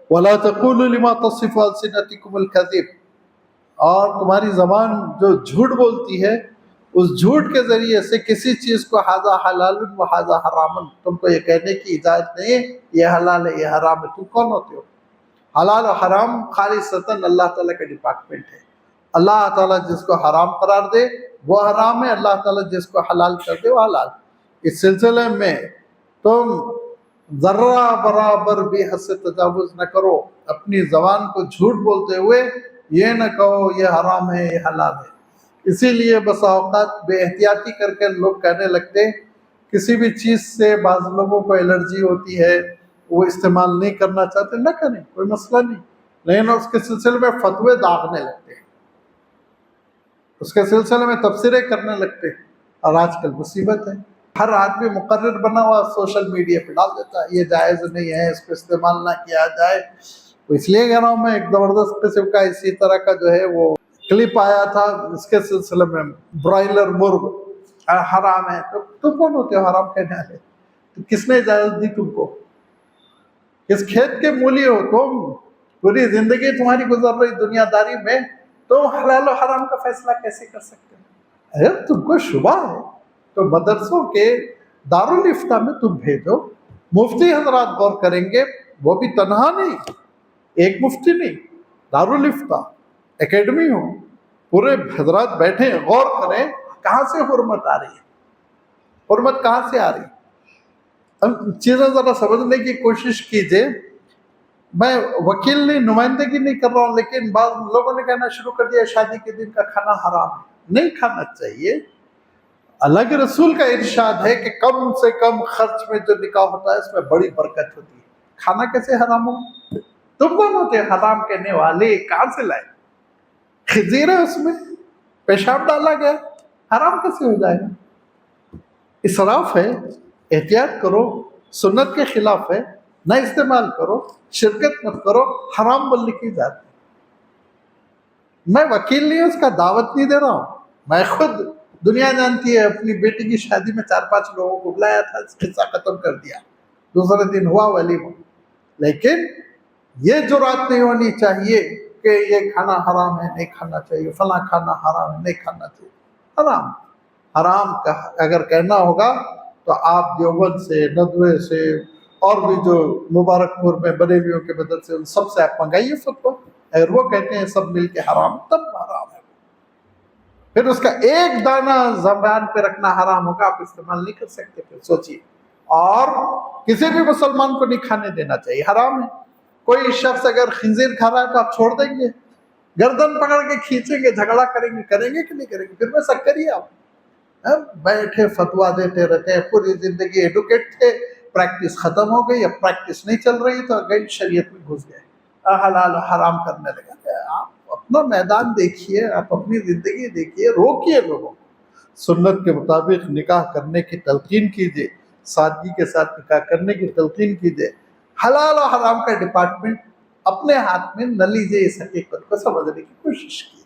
وَلَا تَقُولُوا لِمَا تَصِفُ أَلْسِنَتُكُمُ الْكَذِبَ، اور تمہاری زبان جو جھوٹ بولتی ہے اس جھوٹ کے ذریعے سے کسی چیز کو ھذا حلال و ھذا حرام، تم کو یہ کہنے کی اجازت نہیں ہے یہ حلال ہے یہ حرام ہے۔ تم کون ہوتے ہو؟ حلال و حرام خالصتاً اللہ تعالیٰ کا ڈپارٹمنٹ ہے۔ اللہ تعالیٰ جس کو حرام قرار دے وہ حرام ہے، اللہ تعالیٰ جس کو حلال کر دے وہ حلال۔ اس سلسلے میں تم ذرہ برابر بھی حد سے تجاوز نہ کرو، اپنی زبان کو جھوٹ بولتے ہوئے یہ نہ کہو یہ حرام ہے یہ حلال ہے۔ اسی لیے بس اوقات بے احتیاطی کر کے لوگ کہنے لگتے ہیں کسی بھی چیز سے بعض لوگوں کو الرجی ہوتی ہے، وہ استعمال نہیں کرنا چاہتے، نہ کریں، کوئی مسئلہ نہیں، لیکن اس کے سلسلے میں فتوے داغنے لگتے ہیں، اس کے سلسلے میں تبصرے کرنے لگتے ہیں، اور آج کل مصیبت ہے۔ ہر آدمی مقرر بنا ہوا سوشل میڈیا پہ ڈال دیتا ہے یہ جائز نہیں ہے، اس کو استعمال نہ کیا جائے۔ تو اس لیے کہہ رہا ہوں میں، ایک زبردست قسم کا اسی طرح کا جو ہے وہ کلپ آیا تھا، اس کے سلسلے میں برائلر مرغ حرام ہے، تو تم کون ہوتے ہو حرام کہنے والے؟ تو کس نے اجازت دی تم کو؟ کس کھیت کے مولی ہو تم؟ پوری زندگی تمہاری گزر رہی دنیا داری میں، تم حلال و حرام کا فیصلہ کیسے کر سکتے ہو؟ اگر تم کو شبہ ہے تو مدرسوں کے دارالافتاء میں تم بھیجو، مفتی حضرات غور کریں گے، وہ بھی تنہا نہیں، ایک مفتی نہیں، دارالافتاء اکیڈمی ہو، پورے حضرات بیٹھیں غور کریں کہاں سے حرمت آ رہی ہے، حرمت کہاں سے آ رہی ہے۔ ہم چیزیں ذرا سمجھنے کی کوشش کیجئے۔ میں وکیل نہیں، نمائندگی نہیں کر رہا ہوں، لیکن بعض لوگوں نے کہنا شروع کر دیا شادی کے دن کا کھانا حرام ہے، نہیں کھانا چاہیے۔ اللہ کے رسول کا ارشاد ہے کہ کم سے کم خرچ میں جو نکاح ہوتا ہے اس میں بڑی برکت ہوتی ہے، کھانا کیسے حرام ہو؟ تم کون ہوتے حرام کہنے والے؟ کہاں سے لائے؟ خنزیر ہے اس میں، پیشاب ڈالا گیا، حرام کیسے ہو جائے گا؟ اسراف ہے، احتیاط کرو، سنت کے خلاف ہے، نہ استعمال کرو، شرکت مت کرو، حرام بولنے کی جاتی۔ میں وکیل نہیں ہوں، اس کا دعوت نہیں دے رہا ہوں، میں خود دنیا جانتی ہے اپنی بیٹی کی شادی میں 4-5 لوگوں کو بلایا تھا، قصہ ختم کر دیا، دوسرے دن ہوا ولیمہ۔ لیکن یہ جرات نہیں ہونی چاہیے کہ یہ کھانا حرام ہے نہیں کھانا چاہیے، فلاں کھانا حرام ہے نہیں کھانا چاہیے۔ حرام حرام کا اگر کہنا ہوگا تو آپ دیوبند سے، ندوے سے، اور بھی جو مبارک پور میں بریلیوں کے بدل سے، ان سب سے آپ منگائیے فتویٰ، اگر وہ کہتے ہیں سب مل کے حرام، تب حرام ہے۔ پھر اس کا ایک دانہ زبان پہ رکھنا حرام ہوگا، آپ استعمال نہیں کر سکتے، پھر سوچیے۔ اور کسی بھی مسلمان کو نہیں کھانے دینا چاہیے، حرام ہے۔ کوئی شخص اگر خنزیر کھا رہا ہے تو آپ چھوڑ دیں گے؟ گردن پکڑ کے کھینچیں گے، جھگڑا کریں گے کہ نہیں کریں گے؟ پھر میں سب کریے آپ بیٹھے فتویٰ دیتے رہتے ہیں، پوری زندگی ایڈوکیٹ تھے، پریکٹس ختم ہو گئی، اب پریکٹس نہیں چل رہی تو گئی شریعت میں گھس گئے، حلال و حرام کرنے لگے۔ آپ اپنا میدان دیکھیے، آپ اپنی زندگی دیکھیے، روکیے لوگوں کو، سنت کے مطابق نکاح کرنے کی تلقین کیجیے، سادگی کے ساتھ نکاح کرنے کی تلقین کیجیے۔ حلال و حرام کا ڈپارٹمنٹ اپنے ہاتھ میں نہ لیجیے، اس حقیقت کو سمجھنے کی کوشش کیجیے۔